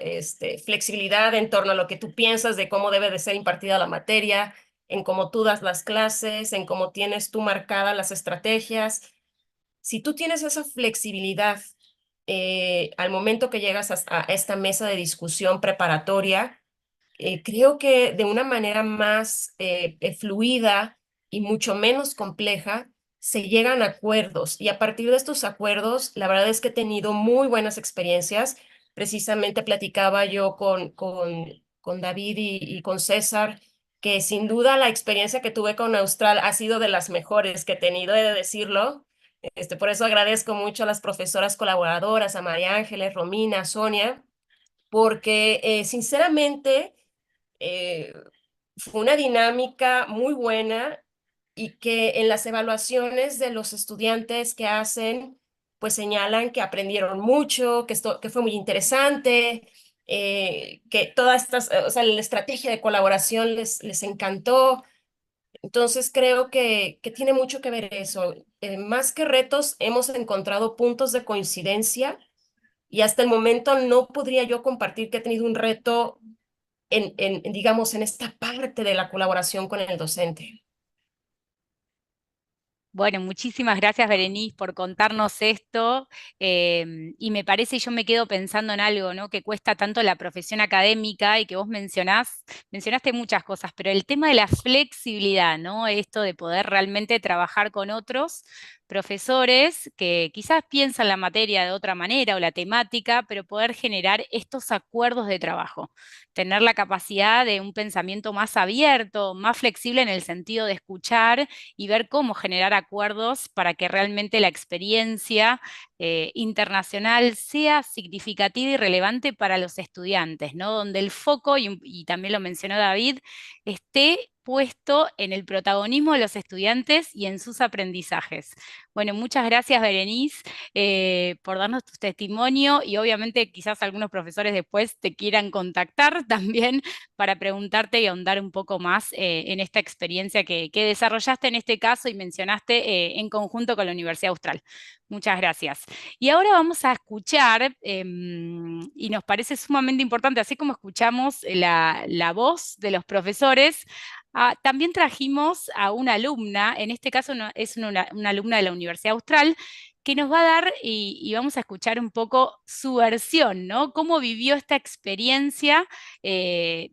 Flexibilidad en torno a lo que tú piensas de cómo debe de ser impartida la materia, en cómo tú das las clases, en cómo tienes tú marcadas las estrategias. Si tú tienes esa flexibilidad al momento que llegas a esta mesa de discusión preparatoria, creo que de una manera más fluida y mucho menos compleja, se llegan a acuerdos. Y a partir de estos acuerdos, la verdad es que he tenido muy buenas experiencias. Precisamente platicaba yo con David y con César, que sin duda la experiencia que tuve con Austral ha sido de las mejores que he tenido, he de decirlo. Por eso agradezco mucho a las profesoras colaboradoras, a María Ángeles, Romina, Sonia, porque sinceramente eh, fue una dinámica muy buena y que en las evaluaciones de los estudiantes que hacen, pues señalan que aprendieron mucho, que fue muy interesante, que todas estas, o sea, la estrategia de colaboración les encantó. Entonces creo que tiene mucho que ver eso. Más que retos, hemos encontrado puntos de coincidencia y hasta el momento no podría yo compartir que he tenido un reto digamos, en esta parte de la colaboración con el docente. Bueno, muchísimas gracias, Berenice, por contarnos esto. Y me parece, y yo me quedo pensando en algo, ¿no? Que cuesta tanto la profesión académica y que vos mencionaste muchas cosas, pero el tema de la flexibilidad, ¿no? Esto de poder realmente trabajar con otros profesores que quizás piensan la materia de otra manera o la temática, pero poder generar estos acuerdos de trabajo, tener la capacidad de un pensamiento más abierto, más flexible en el sentido de escuchar y ver cómo generar acuerdos para que realmente la experiencia internacional sea significativa y relevante para los estudiantes, ¿no? Donde el foco, y también lo mencionó David, esté puesto en el protagonismo de los estudiantes y en sus aprendizajes. Bueno, muchas gracias, Berenice, por darnos tu testimonio y obviamente quizás algunos profesores después te quieran contactar también para preguntarte y ahondar un poco más en esta experiencia que desarrollaste en este caso y mencionaste en conjunto con la Universidad Austral. Muchas gracias. Y ahora vamos a escuchar, y nos parece sumamente importante, así como escuchamos la voz de los profesores, también trajimos a una alumna, en este caso es una alumna de la Universidad Austral, que nos va a dar y vamos a escuchar un poco su versión, ¿no? Cómo vivió esta experiencia en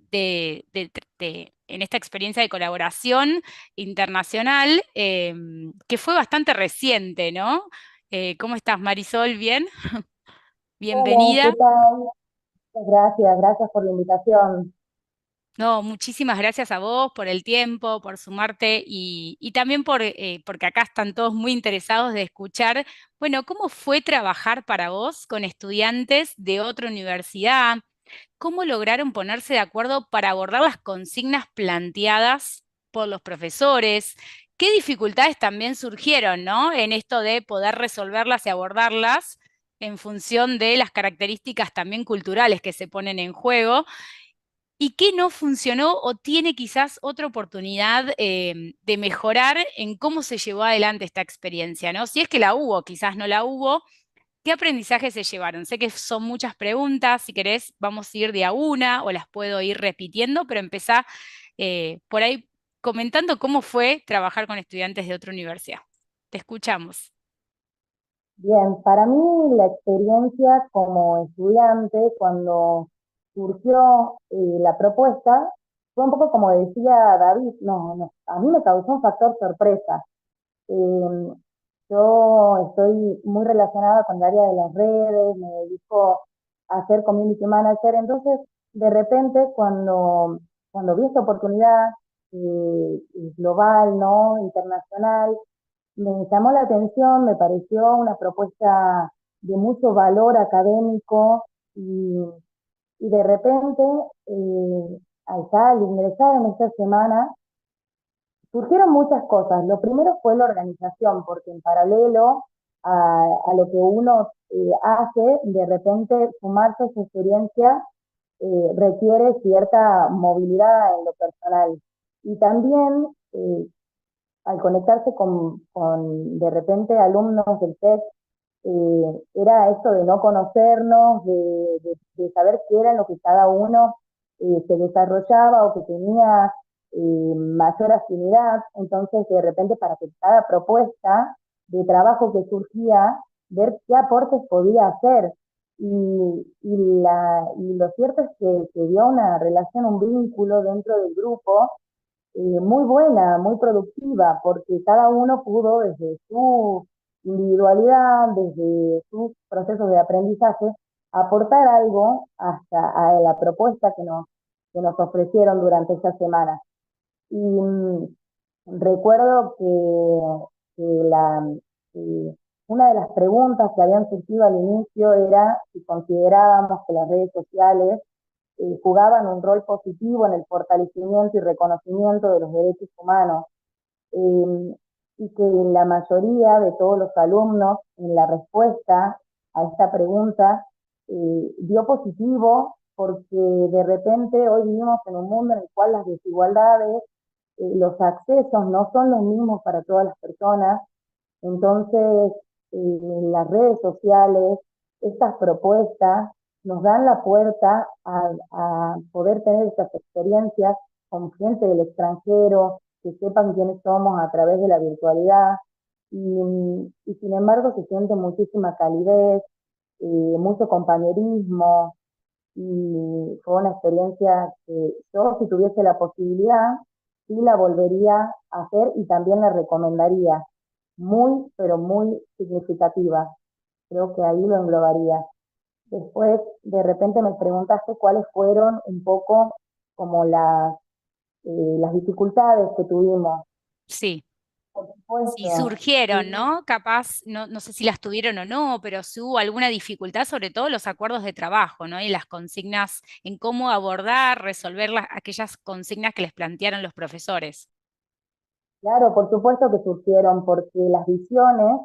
esta experiencia de colaboración internacional, que fue bastante reciente, ¿no? ¿Cómo estás, Marisol? ¿Bien? Hola, ¿qué Bienvenida. tal? Muchas gracias, gracias por la invitación. No, muchísimas gracias a vos por el tiempo, por sumarte y también porque acá están todos muy interesados de escuchar, bueno, ¿cómo fue trabajar para vos con estudiantes de otra universidad? ¿Cómo lograron ponerse de acuerdo para abordar las consignas planteadas por los profesores? qué dificultades también surgieron, ¿no? En esto de poder resolverlas y abordarlas en función de las características también culturales que se ponen en juego, y qué no funcionó o tiene quizás otra oportunidad de mejorar en cómo se llevó adelante esta experiencia, ¿no? Si es que la hubo, quizás no la hubo, ¿qué aprendizaje se llevaron? Sé que son muchas preguntas, si querés vamos a ir de a una o las puedo ir repitiendo, pero empezá por ahí comentando cómo fue trabajar con estudiantes de otra universidad. Te escuchamos. Bien, para mí la experiencia como estudiante, cuando surgió la propuesta, fue un poco como decía David, a mí me causó un factor sorpresa. Eh, yo estoy muy relacionada con el área de las redes, me dedico a ser community manager, entonces de repente cuando vi esta oportunidad global, ¿no? Internacional, me llamó la atención, me pareció una propuesta de mucho valor académico y de repente, al ingresar en esta semana, surgieron muchas cosas. Lo primero fue la organización, porque en paralelo a lo que uno hace, de repente sumarse a esa experiencia requiere cierta movilidad en lo personal. Y también al conectarse con de repente alumnos del TEC, era esto de no conocernos, de saber qué era lo que cada uno se desarrollaba o que tenía mayor afinidad. Entonces, de repente, para que cada propuesta de trabajo que surgía, ver qué aportes podía hacer. Y lo cierto es que se dio una relación, un vínculo dentro del grupo muy buena, muy productiva, porque cada uno pudo desde su individualidad, desde sus procesos de aprendizaje, aportar algo hasta a la propuesta que nos ofrecieron durante esta semana. Y recuerdo que una de las preguntas que habían surgido al inicio era si considerábamos que las redes sociales jugaban un rol positivo en el fortalecimiento y reconocimiento de los derechos humanos, y que la mayoría de todos los alumnos en la respuesta a esta pregunta dio positivo, porque de repente hoy vivimos en un mundo en el cual las desigualdades, los accesos no son los mismos para todas las personas. Entonces las redes sociales, estas propuestas nos dan la puerta a poder tener estas experiencias con gente del extranjero, que sepan quiénes somos a través de la virtualidad, y sin embargo se siente muchísima calidez, mucho compañerismo, y fue una experiencia que yo, si tuviese la posibilidad, sí la volvería a hacer y también la recomendaría. Muy, pero muy significativa. Creo que ahí lo englobaría. Después, de repente me preguntaste cuáles fueron un poco como las dificultades que tuvimos. Sí. Por supuesto. Si surgieron, ¿no? Capaz, no sé si las tuvieron o no, pero si hubo alguna dificultad, sobre todo los acuerdos de trabajo, ¿no? Y las consignas, en cómo abordar, resolver aquellas consignas que les plantearon los profesores. Claro, por supuesto que surgieron, porque las visiones,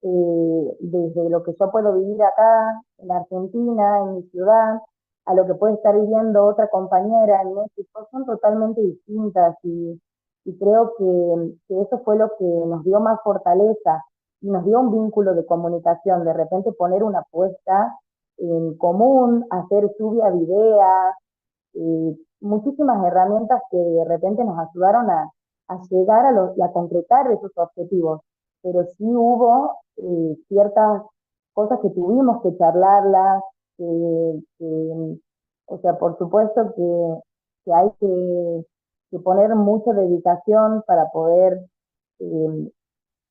desde lo que yo puedo vivir acá, en Argentina, en mi ciudad, a lo que puede estar viviendo otra compañera en México, son totalmente distintas, y creo que eso fue lo que nos dio más fortaleza y nos dio un vínculo de comunicación, de repente poner una apuesta en común, hacer lluvia de ideas, muchísimas herramientas que de repente nos ayudaron a llegar a concretar esos objetivos. Pero sí hubo ciertas cosas que tuvimos que charlarlas, o sea, por supuesto que hay que poner mucha dedicación para poder eh,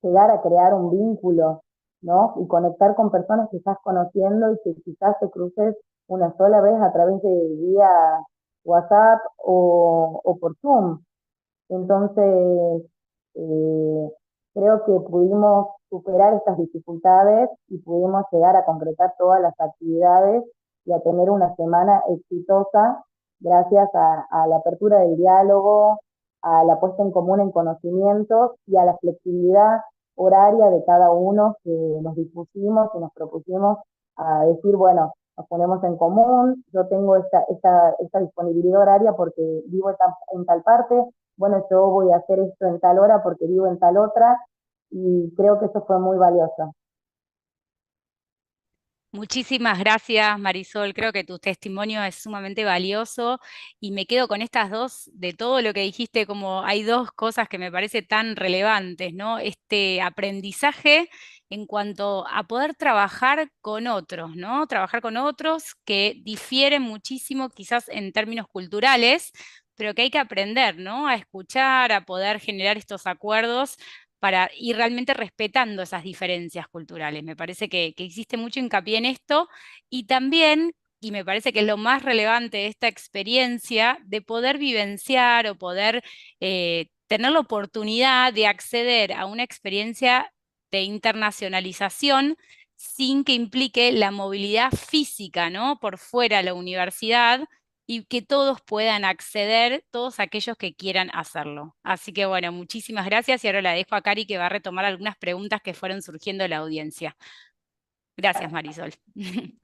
llegar a crear un vínculo, ¿no? Y conectar con personas que estás conociendo y que quizás te cruces una sola vez a través de vía WhatsApp o por Zoom. Entonces, eh, creo que pudimos superar estas dificultades y pudimos llegar a concretar todas las actividades y a tener una semana exitosa gracias a la apertura del diálogo, a la puesta en común en conocimientos y a la flexibilidad horaria de cada uno que nos dispusimos y nos propusimos a decir, bueno, nos ponemos en común, yo tengo esta disponibilidad horaria porque vivo en tal parte, bueno, yo voy a hacer esto en tal hora porque vivo en tal otra, y creo que eso fue muy valioso. Muchísimas gracias, Marisol. Creo que tu testimonio es sumamente valioso y me quedo con estas dos, de todo lo que dijiste, como hay dos cosas que me parece tan relevantes, ¿no? Este aprendizaje en cuanto a poder trabajar con otros, ¿no? Trabajar con otros que difieren muchísimo quizás en términos culturales, pero que hay que aprender, ¿no? A escuchar, a poder generar estos acuerdos para ir realmente respetando esas diferencias culturales. Me parece que existe mucho hincapié en esto y también, y me parece que es lo más relevante de esta experiencia, de poder vivenciar o poder tener la oportunidad de acceder a una experiencia de internacionalización sin que implique la movilidad física, ¿no? Por fuera de la universidad, y que todos puedan acceder, todos aquellos que quieran hacerlo. Así que bueno, muchísimas gracias y ahora la dejo a Cari que va a retomar algunas preguntas que fueron surgiendo de la audiencia. Gracias, Marisol. Gracias.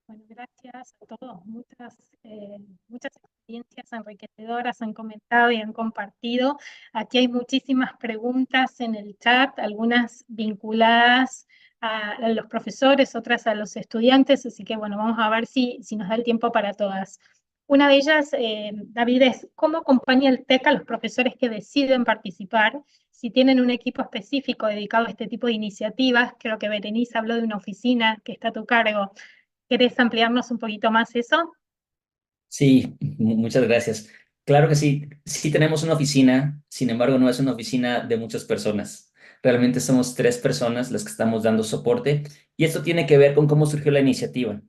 Bueno, gracias a todos. Muchas experiencias enriquecedoras han comentado y han compartido. Aquí hay muchísimas preguntas en el chat, algunas vinculadas a los profesores, otras a los estudiantes, así que bueno, vamos a ver si nos da el tiempo para todas. Una de ellas, David, es ¿cómo acompaña el TEC a los profesores que deciden participar? Si tienen un equipo específico dedicado a este tipo de iniciativas, creo que Berenice habló de una oficina que está a tu cargo. ¿Querés ampliarnos un poquito más eso? Sí, muchas gracias. Claro que sí, sí tenemos una oficina, sin embargo no es una oficina de muchas personas. Realmente somos 3 personas las que estamos dando soporte y esto tiene que ver con cómo surgió la iniciativa.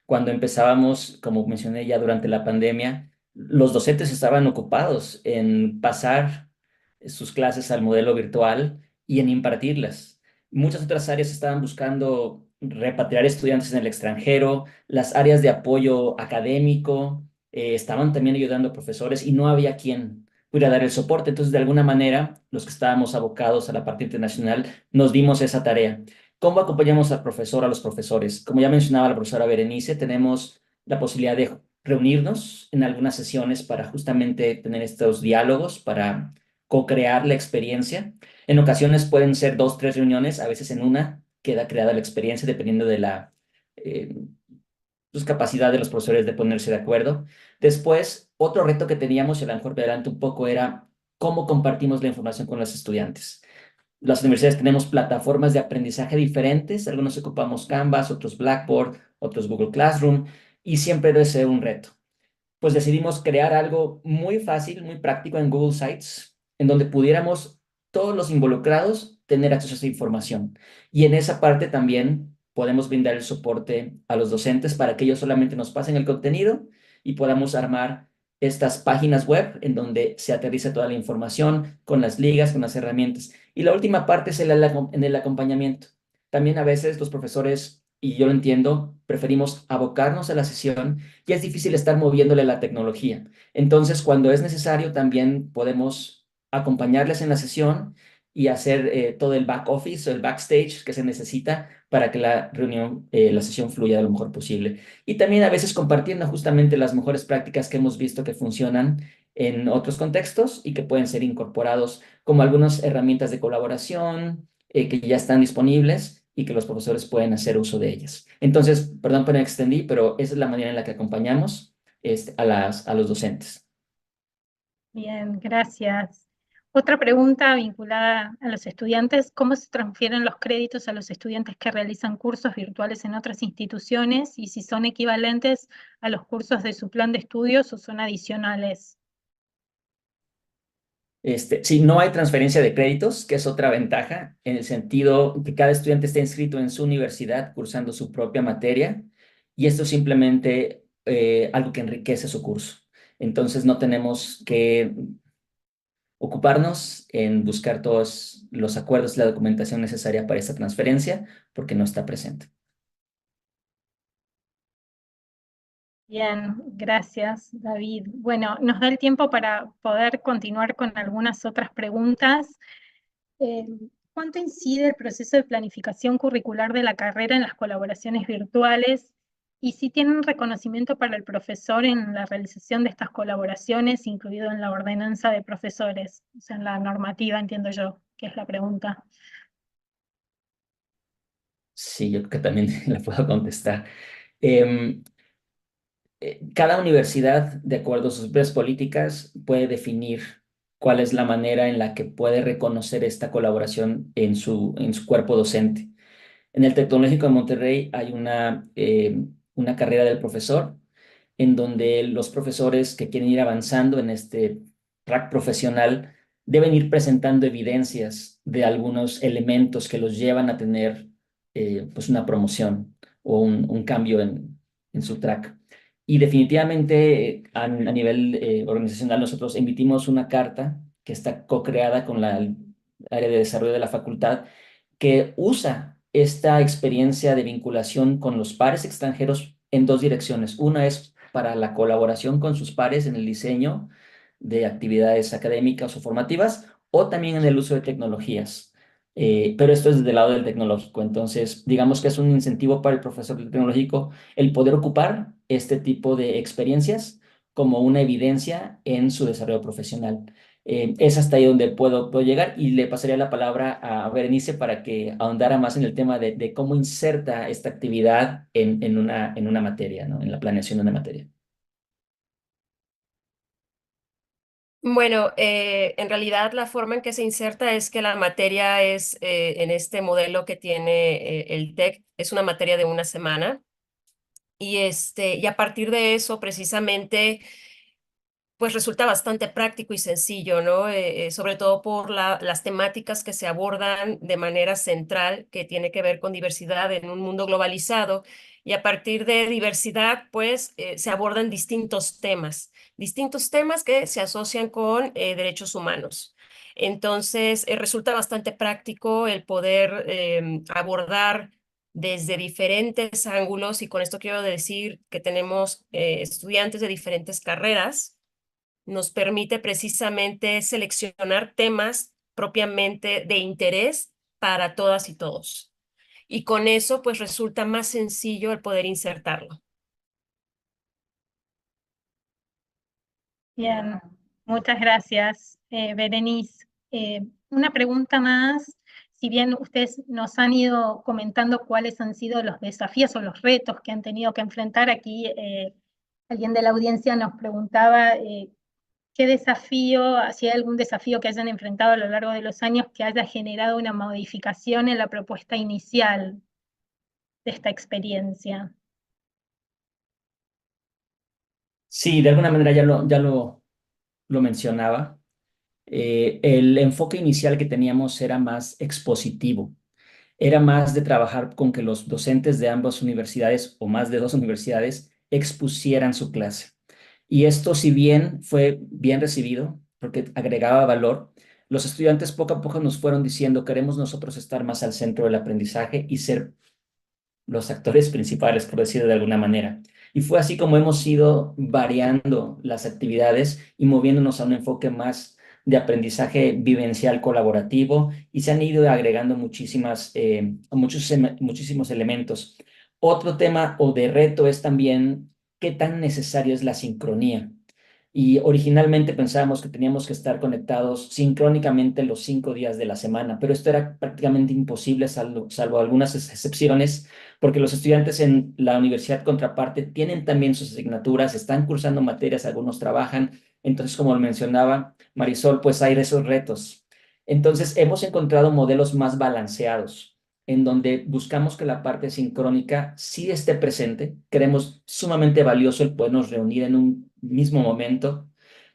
Cuando empezábamos, como mencioné ya durante la pandemia, los docentes estaban ocupados en pasar sus clases al modelo virtual y en impartirlas. Muchas otras áreas estaban buscando repatriar estudiantes en el extranjero, las áreas de apoyo académico estaban también ayudando a profesores y no había quien pudiera dar el soporte. Entonces, de alguna manera, los que estábamos abocados a la parte internacional, nos dimos esa tarea. ¿Cómo acompañamos al profesor, a los profesores? Como ya mencionaba la profesora Berenice, tenemos la posibilidad de reunirnos en algunas sesiones para justamente tener estos diálogos, para co-crear la experiencia. En ocasiones pueden ser 2, 3 reuniones, a veces en una queda creada la experiencia dependiendo de la eh, capacidad de los profesores de ponerse de acuerdo. Después, otro reto que teníamos, y a lo mejor me adelanto un poco, era cómo compartimos la información con los estudiantes. Las universidades tenemos plataformas de aprendizaje diferentes, algunos ocupamos Canvas, otros Blackboard, otros Google Classroom, y siempre debe ser un reto. Pues decidimos crear algo muy fácil, muy práctico en Google Sites, en donde pudiéramos todos los involucrados tener acceso a esa información. Y en esa parte también podemos brindar el soporte a los docentes para que ellos solamente nos pasen el contenido y podamos armar estas páginas web en donde se aterriza toda la información con las ligas, con las herramientas. Y la última parte es en el acompañamiento. También a veces los profesores, y yo lo entiendo, preferimos abocarnos a la sesión y es difícil estar moviéndole la tecnología. Entonces, cuando es necesario, también podemos acompañarles en la sesión y hacer todo el back office o el backstage que se necesita para que la reunión, la sesión fluya de lo mejor posible. Y también a veces compartiendo justamente las mejores prácticas que hemos visto que funcionan en otros contextos y que pueden ser incorporados como algunas herramientas de colaboración que ya están disponibles y que los profesores pueden hacer uso de ellas. Entonces, perdón por me extendí, pero esa es la manera en la que acompañamos a los docentes. Bien, gracias. Otra pregunta vinculada a los estudiantes, ¿cómo se transfieren los créditos a los estudiantes que realizan cursos virtuales en otras instituciones y si son equivalentes a los cursos de su plan de estudios o son adicionales? Sí, no hay transferencia de créditos, que es otra ventaja, en el sentido que cada estudiante está inscrito en su universidad cursando su propia materia y esto es simplemente algo que enriquece su curso. Entonces no tenemos que ocuparnos en buscar todos los acuerdos y la documentación necesaria para esta transferencia porque no está presente. Bien, gracias, David. Bueno, nos da el tiempo para poder continuar con algunas otras preguntas. Eh, ¿Cuánto incide el proceso de planificación curricular de la carrera en las colaboraciones virtuales? Y si tienen reconocimiento para el profesor en la realización de estas colaboraciones, incluido en la ordenanza de profesores, o sea, en la normativa, entiendo yo, que es la pregunta. Sí, yo creo que también la puedo contestar. Em, Cada universidad, de acuerdo a sus propias políticas, puede definir cuál es la manera en la que puede reconocer esta colaboración en su cuerpo docente. En el Tecnológico de Monterrey hay una carrera del profesor en donde los profesores que quieren ir avanzando en este track profesional deben ir presentando evidencias de algunos elementos que los llevan a tener pues una promoción o un cambio en su track. Y definitivamente a nivel organizacional nosotros emitimos una carta que está co-creada con la área de desarrollo de la facultad que usa esta experiencia de vinculación con los pares extranjeros en dos direcciones. Una es para la colaboración con sus pares en el diseño de actividades académicas o formativas, o también en el uso de tecnologías. Pero esto es desde el lado del tecnológico. Entonces, digamos que es un incentivo para el profesor del tecnológico el poder ocupar este tipo de experiencias como una evidencia en su desarrollo profesional. Es hasta ahí donde puedo llegar y le pasaría la palabra a Berenice para que ahondara más en el tema de cómo inserta esta actividad en una materia, ¿no? En la planeación de una materia. Bueno, en realidad la forma en que se inserta es que la materia es, en este modelo que tiene el TEC, es una materia de una semana. Y a partir de eso, precisamente, pues resulta bastante práctico y sencillo, ¿no? Sobre todo por las temáticas que se abordan de manera central, que tiene que ver con diversidad en un mundo globalizado. Y a partir de diversidad, pues, se abordan distintos temas que se asocian con derechos humanos. Entonces, resulta bastante práctico el poder abordar desde diferentes ángulos, y con esto quiero decir que tenemos estudiantes de diferentes carreras. Nos permite precisamente seleccionar temas propiamente de interés para todas y todos. Y con eso, pues resulta más sencillo el poder insertarlo. Bien, muchas gracias, Berenice. Una pregunta más, si bien ustedes nos han ido comentando cuáles han sido los desafíos o los retos que han tenido que enfrentar, aquí alguien de la audiencia nos preguntaba qué desafío, si hay algún desafío que hayan enfrentado a lo largo de los años que haya generado una modificación en la propuesta inicial de esta experiencia. Sí, de alguna manera lo mencionaba. El enfoque inicial que teníamos era más expositivo, era más de trabajar con que los docentes de ambas universidades o más de dos universidades expusieran su clase. Y esto, si bien fue bien recibido, porque agregaba valor, los estudiantes poco a poco nos fueron diciendo, queremos nosotros estar más al centro del aprendizaje y ser los actores principales, por decirlo de alguna manera. Y fue así como hemos ido variando las actividades y moviéndonos a un enfoque más de aprendizaje vivencial colaborativo, y se han ido agregando muchísimos elementos. Otro tema o de reto es también qué tan necesario es la sincronía. Y originalmente pensábamos que teníamos que estar conectados sincrónicamente los 5 días de la semana, pero esto era prácticamente imposible, salvo algunas excepciones, porque los estudiantes en la universidad contraparte tienen también sus asignaturas, están cursando materias, algunos trabajan. Entonces, como lo mencionaba Marisol, pues hay esos retos. Entonces, hemos encontrado modelos más balanceados, en donde buscamos que la parte sincrónica sí esté presente. Creemos sumamente valioso el podernos reunir en un mismo momento,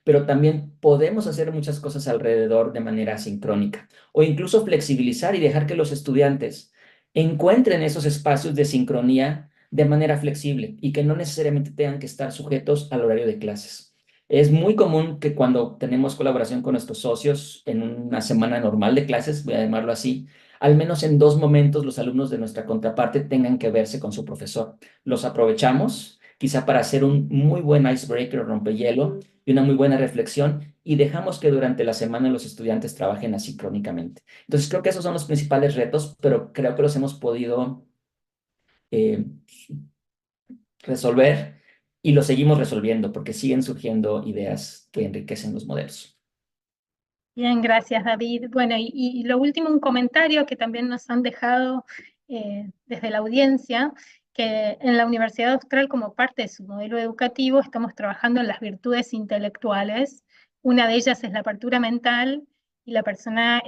pero también podemos hacer muchas cosas alrededor de manera sincrónica, o incluso flexibilizar y dejar que los estudiantes encuentren esos espacios de sincronía de manera flexible y que no necesariamente tengan que estar sujetos al horario de clases. Es muy común que cuando tenemos colaboración con nuestros socios en una semana normal de clases, voy a llamarlo así, al menos en 2 momentos los alumnos de nuestra contraparte tengan que verse con su profesor. Los aprovechamos quizá para hacer un muy buen icebreaker o rompehielo y una muy buena reflexión, y dejamos que durante la semana los estudiantes trabajen asincrónicamente. Entonces creo que esos son los principales retos, pero creo que los hemos podido resolver y los seguimos resolviendo porque siguen surgiendo ideas que enriquecen los modelos. Bien, gracias David. Bueno, y lo último, un comentario que también nos han dejado desde la audiencia, que en la Universidad Austral, como parte de su modelo educativo, estamos trabajando en las virtudes intelectuales. Una de ellas es la apertura mental, y la persona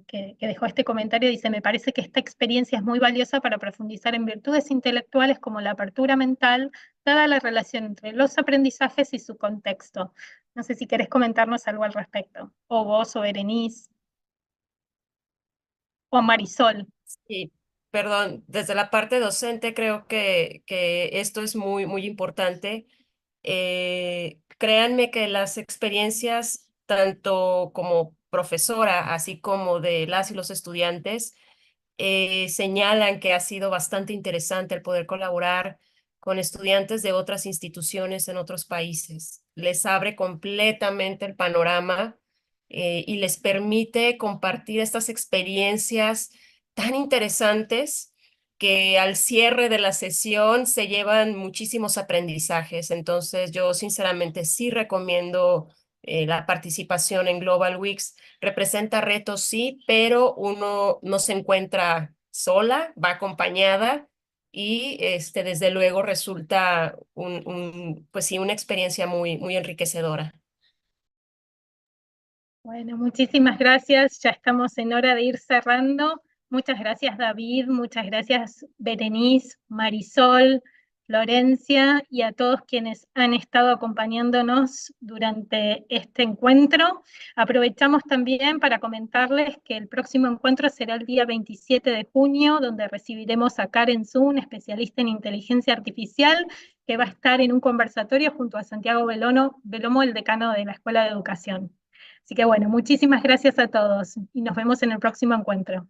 que dejó este comentario dice: me parece que esta experiencia es muy valiosa para profundizar en virtudes intelectuales como la apertura mental, dada la relación entre los aprendizajes y su contexto. No sé si querés comentarnos algo al respecto, o vos, o Berenice, o Marisol. Sí, perdón, desde la parte docente creo que esto es muy, muy importante. Créanme que las experiencias, tanto como profesora, así como de las y los estudiantes, señalan que ha sido bastante interesante el poder colaborar con estudiantes de otras instituciones en otros países. Les abre completamente el panorama y les permite compartir estas experiencias tan interesantes que al cierre de la sesión se llevan muchísimos aprendizajes. Entonces, yo sinceramente sí recomiendo la participación en Global Weeks. Representa retos, sí, pero uno no se encuentra sola, va acompañada y desde luego resulta pues sí, una experiencia muy, muy enriquecedora. Bueno, muchísimas gracias. Ya estamos en hora de ir cerrando. Muchas gracias, David. Muchas gracias, Berenice, Marisol, Florencia, y a todos quienes han estado acompañándonos durante este encuentro. Aprovechamos también para comentarles que el próximo encuentro será el día 27 de junio, donde recibiremos a Karen Zun, especialista en inteligencia artificial, que va a estar en un conversatorio junto a Santiago Belomo, el decano de la Escuela de Educación. Así que bueno, muchísimas gracias a todos y nos vemos en el próximo encuentro.